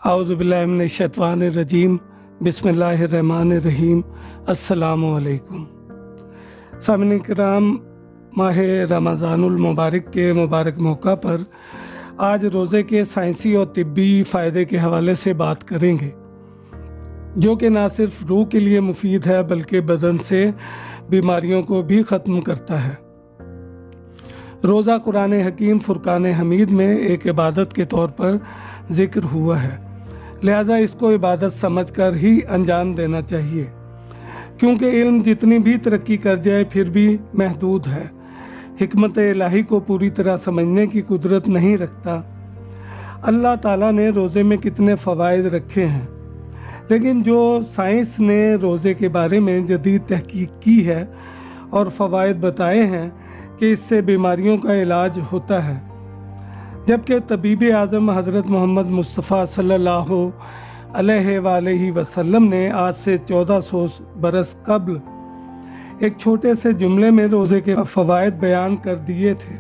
اعوذ باللہ من الشیطان الرجیم بسم اللہ الرحمن الرحیم السلام علیکم۔ سامعین کرام، ماہ رمضان المبارک کے مبارک موقع پر آج روزے کے سائنسی اور طبی فائدے کے حوالے سے بات کریں گے، جو کہ نہ صرف روح کے لیے مفید ہے بلکہ بدن سے بیماریوں کو بھی ختم کرتا ہے۔ روزہ قرآن حکیم فرقان حمید میں ایک عبادت کے طور پر ذکر ہوا ہے، لہذا اس کو عبادت سمجھ کر ہی انجام دینا چاہیے، کیونکہ علم جتنی بھی ترقی کر جائے پھر بھی محدود ہے، حکمت الہی کو پوری طرح سمجھنے کی قدرت نہیں رکھتا۔ اللہ تعالیٰ نے روزے میں کتنے فوائد رکھے ہیں، لیکن جو سائنس نے روزے کے بارے میں جدید تحقیق کی ہے اور فوائد بتائے ہیں کہ اس سے بیماریوں کا علاج ہوتا ہے، جبکہ طبیب اعظم حضرت محمد مصطفیٰ صلی اللہ علیہ وآلہ وسلم نے آج سے 1400 برس قبل ایک چھوٹے سے جملے میں روزے کے فوائد بیان کر دیے تھے۔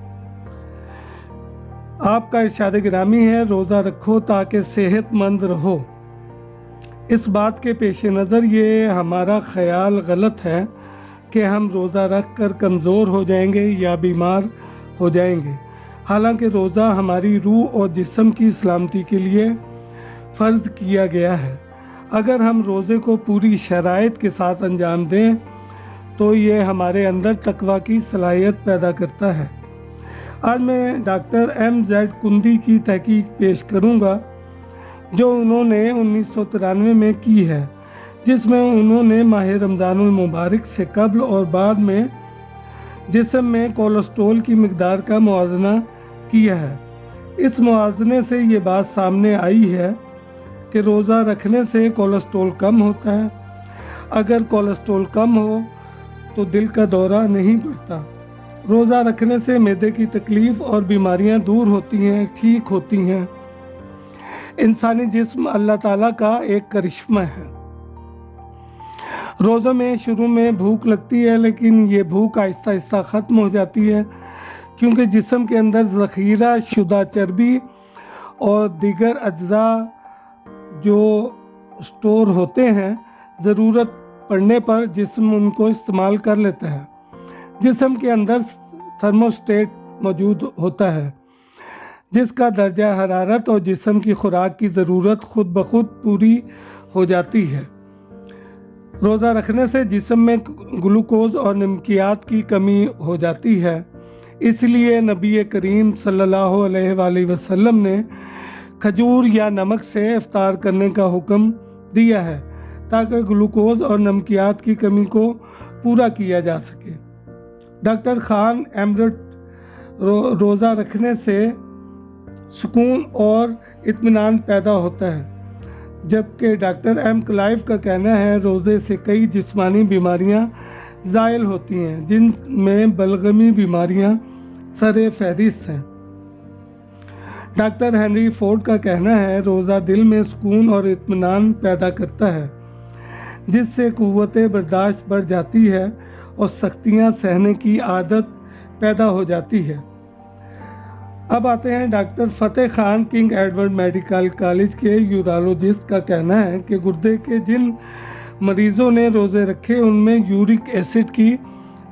آپ کا ارشاد گرامی ہے، روزہ رکھو تاکہ صحت مند رہو۔ اس بات کے پیش نظر یہ ہمارا خیال غلط ہے کہ ہم روزہ رکھ کر کمزور ہو جائیں گے یا بیمار ہو جائیں گے، حالانکہ روزہ ہماری روح اور جسم کی سلامتی کے لیے فرض کیا گیا ہے۔ اگر ہم روزے کو پوری شرائط کے ساتھ انجام دیں تو یہ ہمارے اندر تقویٰ کی صلاحیت پیدا کرتا ہے۔ آج میں ڈاکٹر MZ کندی کی تحقیق پیش کروں گا، جو انہوں نے 1993 میں کی ہے، جس میں انہوں نے ماہ رمضان المبارک سے قبل اور بعد میں جسم میں کولیسٹرول کی مقدار کا موازنہ کیا ہے۔ اس موازنے سے یہ بات سامنے آئی ہے کہ روزہ رکھنے سے کولیسٹرول کم ہوتا ہے۔ اگر کولیسٹرول کم ہو تو دل کا دورہ نہیں پڑتا۔ روزہ رکھنے سے معدے کی تکلیف اور بیماریاں دور ہوتی ہیں، ٹھیک ہوتی ہیں۔ انسانی جسم اللہ تعالیٰ کا ایک کرشمہ ہے۔ روزوں میں شروع میں بھوک لگتی ہے، لیکن یہ بھوک آہستہ آہستہ ختم ہو جاتی ہے، کیونکہ جسم کے اندر ذخیرہ شدہ چربی اور دیگر اجزاء جو سٹور ہوتے ہیں، ضرورت پڑنے پر جسم ان کو استعمال کر لیتا ہے۔ جسم کے اندر تھرموسٹیٹ موجود ہوتا ہے، جس کا درجہ حرارت اور جسم کی خوراک کی ضرورت خود بخود پوری ہو جاتی ہے۔ روزہ رکھنے سے جسم میں گلوکوز اور نمکیات کی کمی ہو جاتی ہے، اس لیے نبی کریم صلی اللہ علیہ وآلہ وسلم نے کھجور یا نمک سے افطار کرنے کا حکم دیا ہے، تاکہ گلوکوز اور نمکیات کی کمی کو پورا کیا جا سکے۔ ڈاکٹر خان ایمرٹ روزہ رکھنے سے سکون اور اطمینان پیدا ہوتا ہے، جبکہ ڈاکٹر M کلائف کا کہنا ہے روزے سے کئی جسمانی بیماریاں زائل ہوتی ہیں، جن میں بلغمی بیماریاں سر فہرست ہیں۔ ڈاکٹر ہنری فورڈ کا کہنا ہے روزہ دل میں سکون اور اطمینان پیدا کرتا ہے، جس سے قوت برداشت بڑھ جاتی ہے اور سختیاں سہنے کی عادت پیدا ہو جاتی ہے۔ اب آتے ہیں doctor Fateh Khan King Edward medical college کے یورولوجسٹ کا کہنا ہے کہ گردے کے جن مریضوں نے روزے رکھے ان میں یورک ایسڈ کی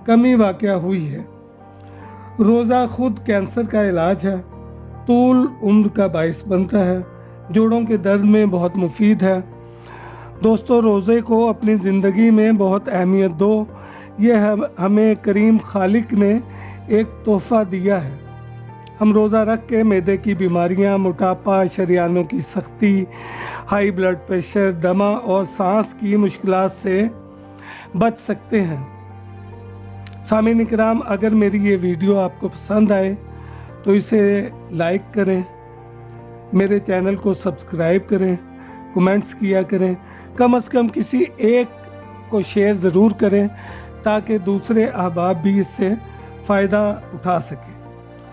کمی واقع ہوئی ہے۔ روزہ خود کینسر کا علاج ہے، طول عمر کا باعث بنتا ہے، جوڑوں کے درد میں بہت مفید ہے۔ دوستو، روزے کو اپنی زندگی میں بہت اہمیت دو، یہ ہمیں کریم خالق نے ایک تحفہ دیا ہے۔ ہم روزہ رکھ کے معدے کی بیماریاں، موٹاپا، شریانوں کی سختی، ہائی بلڈ پریشر، دمہ اور سانس کی مشکلات سے بچ سکتے ہیں۔ سامعین کرام، اگر میری یہ ویڈیو آپ کو پسند آئے تو اسے لائک کریں، میرے چینل کو سبسکرائب کریں، کمنٹس کیا کریں، کم از کم کسی ایک کو شیئر ضرور کریں تاکہ دوسرے احباب بھی اس سے فائدہ اٹھا سکیں۔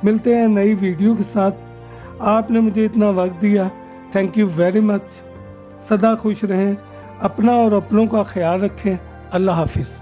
ملتے ہیں نئی ویڈیو کے ساتھ۔ آپ نے مجھے اتنا وقت دیا، تھینک یو ویری مچ۔ سدا خوش رہیں، اپنا اور اپنوں کا خیال رکھیں۔ اللہ حافظ۔